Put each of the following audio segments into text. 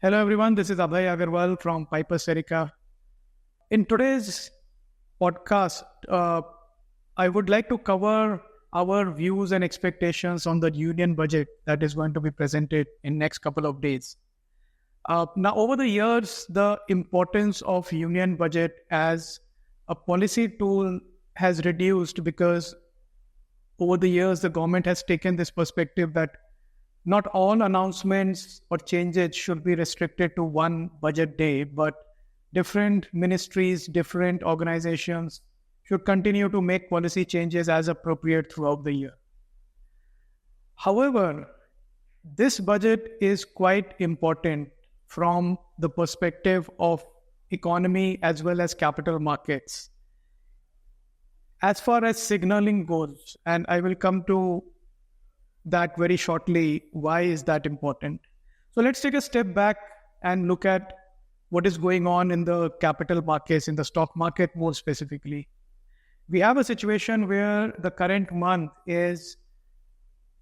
Hello everyone, this is Abhay Agarwal from Piper Serica. In today's podcast, I would like to cover our views and expectations on the union budget that is going to be presented in next couple of days. Now, over the years, the importance of union budget as a policy tool has reduced because over the years, the government has taken this perspective that not all announcements or changes should be restricted to one budget day, but different ministries, different organizations should continue to make policy changes as appropriate throughout the year. However, this budget is quite important from the perspective of economy as well as capital markets. As far as signaling goes, and I will come to that very shortly, why is that important? So let's take a step back and look at what is going on in the capital markets, in the stock market more specifically. We have a situation where the current month is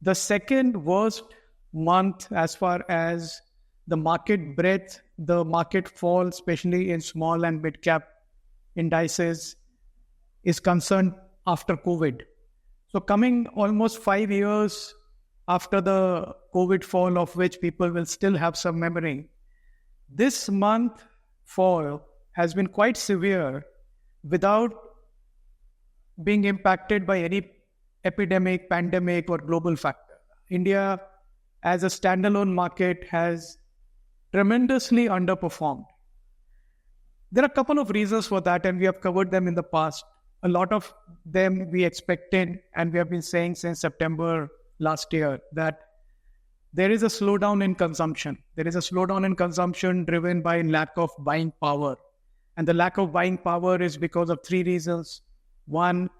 the second worst month as far as the market breadth, the market fall, especially in small and mid cap indices, is concerned after COVID. So coming almost 5 years after the COVID fall, of which people will still have some memory, this month fall has been quite severe without being impacted by any epidemic, pandemic, or global factor. India, as a standalone market, has tremendously underperformed. There are a couple of reasons for that, and we have covered them in the past. A lot of them we expected, and we have been saying since September last year that there is a slowdown in consumption. There is a slowdown in consumption driven by lack of buying power. And the lack of buying power is because of three reasons. One,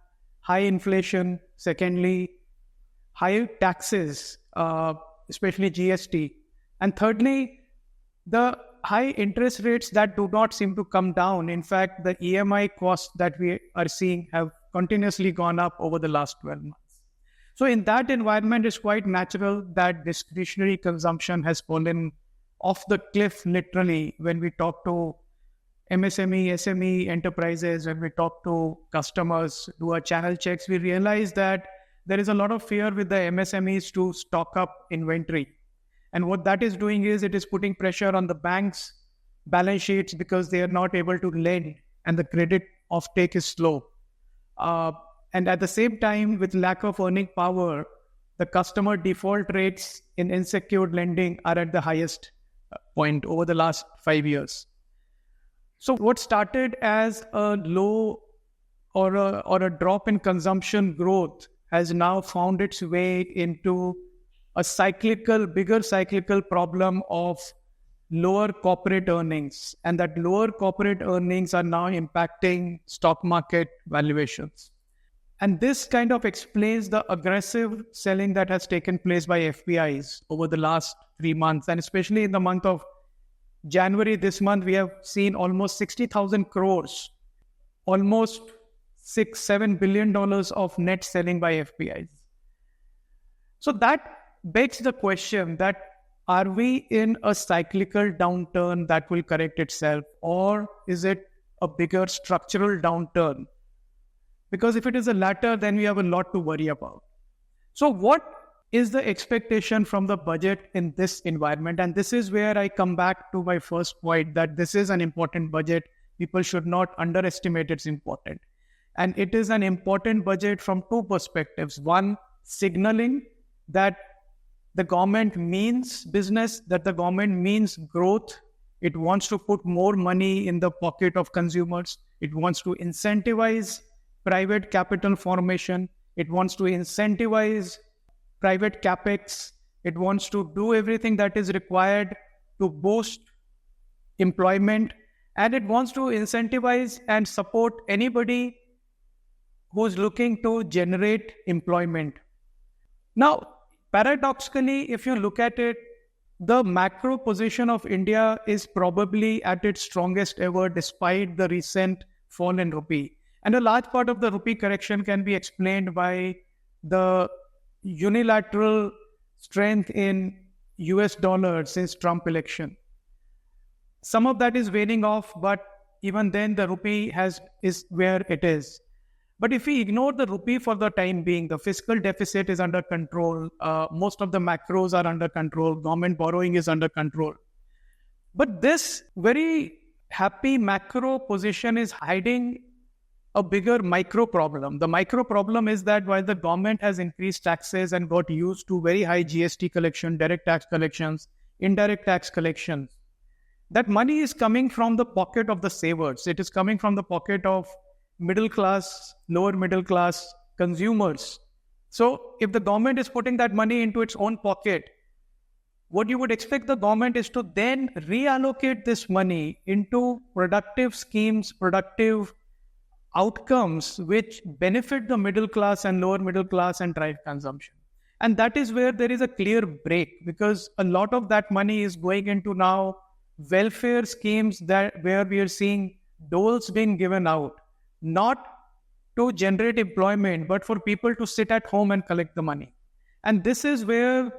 high inflation. Secondly, high taxes, especially GST. And thirdly, the high interest rates that do not seem to come down. In fact, the EMI costs that we are seeing have continuously gone up over the last 12 months. So in that environment, it's quite natural that discretionary consumption has fallen off the cliff, literally, when we talk to MSME, SME enterprises, when we talk to customers, do our channel checks, we realize that there is a lot of fear with the MSMEs to stock up inventory. And what that is doing is it is putting pressure on the banks' balance sheets because they are not able to lend and the credit offtake is slow. And at the same time, with lack of earning power, the customer default rates in unsecured lending are at the highest point over the last 5 years. So what started as a low or a drop in consumption growth has now found its way into a bigger cyclical problem of lower corporate earnings. And that lower corporate earnings are now impacting stock market valuations. And this kind of explains the aggressive selling that has taken place by FPIs over the last 3 months. And especially in the month of January, this month, we have seen almost 60,000 crores, almost $6-7 billion of net selling by FPIs. So that begs the question that are we in a cyclical downturn that will correct itself, or is it a bigger structural downturn? Because if it is the latter, then we have a lot to worry about. So what is the expectation from the budget in this environment? And this is where I come back to my first point, that this is an important budget. People should not underestimate its importance. And it is an important budget from two perspectives. One, signaling that the government means business, that the government means growth. It wants to put more money in the pocket of consumers. It wants to incentivize private capital formation. It wants to incentivize private capex. It wants to do everything that is required to boost employment. And it wants to incentivize and support anybody who's looking to generate employment. Now, paradoxically, if you look at it, the macro position of India is probably at its strongest ever despite the recent fall in rupee. And a large part of the rupee correction can be explained by the unilateral strength in US dollar since Trump election. Some of that is waning off, but even then the rupee is where it is. But if we ignore the rupee for the time being, the fiscal deficit is under control. Most of the macros are under control. Government borrowing is under control. But this very happy macro position is hiding a bigger micro problem. The micro problem is that while the government has increased taxes and got used to very high GST collection, direct tax collections, indirect tax collections, that money is coming from the pocket of the savers. It is coming from the pocket of middle class, lower middle class consumers. So if the government is putting that money into its own pocket, what you would expect the government is to then reallocate this money into productive schemes, productive outcomes which benefit the middle class and lower middle class and drive consumption. And that is where there is a clear break, because a lot of that money is going into now welfare schemes where we are seeing doles being given out, not to generate employment, but for people to sit at home and collect the money. And this is where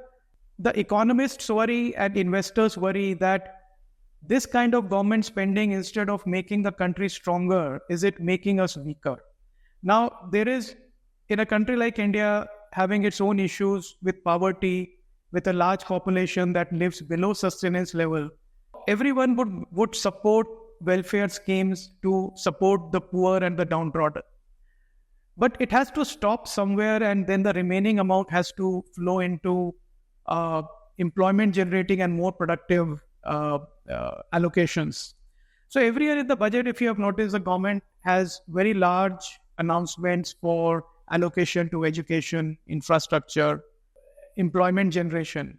the economists worry and investors worry that this kind of government spending, instead of making the country stronger, is it making us weaker? Now, there is, in a country like India, having its own issues with poverty, with a large population that lives below sustenance level, everyone would support welfare schemes to support the poor and the downtrodden. But it has to stop somewhere, and then the remaining amount has to flow into employment generating and more productive allocations. So every year in the budget, if you have noticed, the government has very large announcements for allocation to education, infrastructure, employment generation.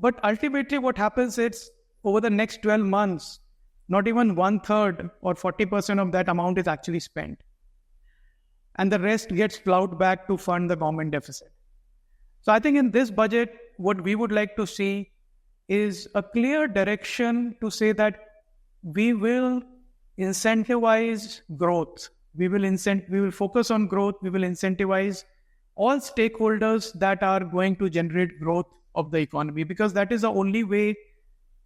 But ultimately what happens is, over the next 12 months, not even 1/3 or 40% of that amount is actually spent. And the rest gets plowed back to fund the government deficit. So I think in this budget, what we would like to see is a clear direction to say that we will incentivize growth. We will focus on growth. We will incentivize all stakeholders that are going to generate growth of the economy, because that is the only way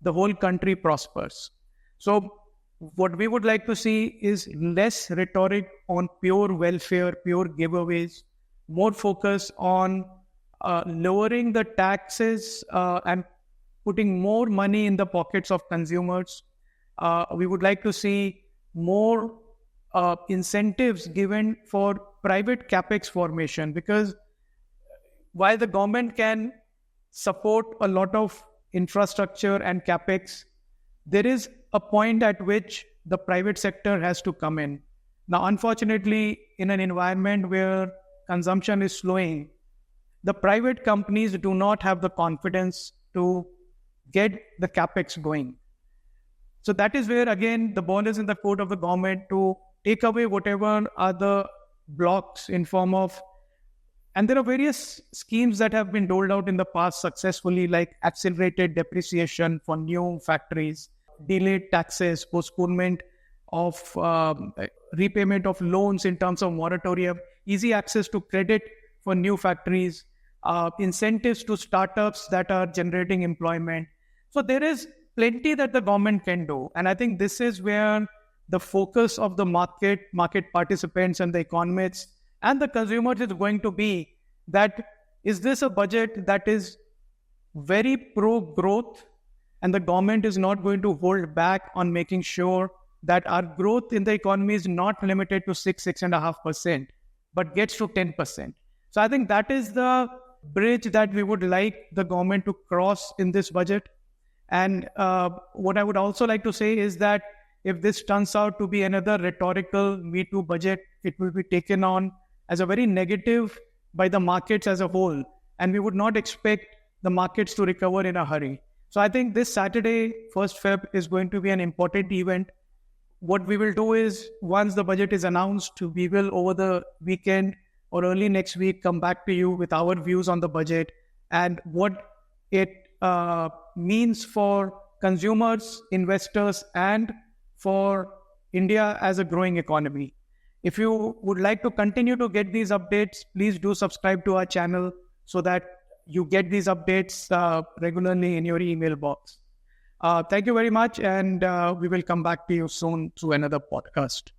the whole country prospers. So what we would like to see is less rhetoric on pure welfare, pure giveaways, more focus on lowering the taxes and putting more money in the pockets of consumers. We would like to see more incentives given for private capex formation, because while the government can support a lot of infrastructure and capex, there is a point at which the private sector has to come in. Now, unfortunately, in an environment where consumption is slowing, the private companies do not have the confidence to get the capex going. So that is where, again, the ball is in the court of the government to take away whatever are the blocks in form of, and there are various schemes that have been doled out in the past successfully, like accelerated depreciation for new factories, delayed taxes, postponement of repayment of loans in terms of moratorium, easy access to credit for new factories, incentives to startups that are generating employment. So there is plenty that the government can do. And I think this is where the focus of the market participants and the economists and the consumers is going to be, that is this a budget that is very pro-growth, and the government is not going to hold back on making sure that our growth in the economy is not limited to 6.5%, but gets to 10%. So I think that is the bridge that we would like the government to cross in this budget. And what I would also like to say is that if this turns out to be another rhetorical Me Too budget, it will be taken on as a very negative by the markets as a whole. And we would not expect the markets to recover in a hurry. So I think this Saturday, 1st Feb, is going to be an important event. What we will do is, once the budget is announced, we will over the weekend or early next week come back to you with our views on the budget and what it means for consumers, investors, and for India as a growing economy. If you would like to continue to get these updates, please do subscribe to our channel so that you get these updates regularly in your email box. Thank you very much. And we will come back to you soon through another podcast.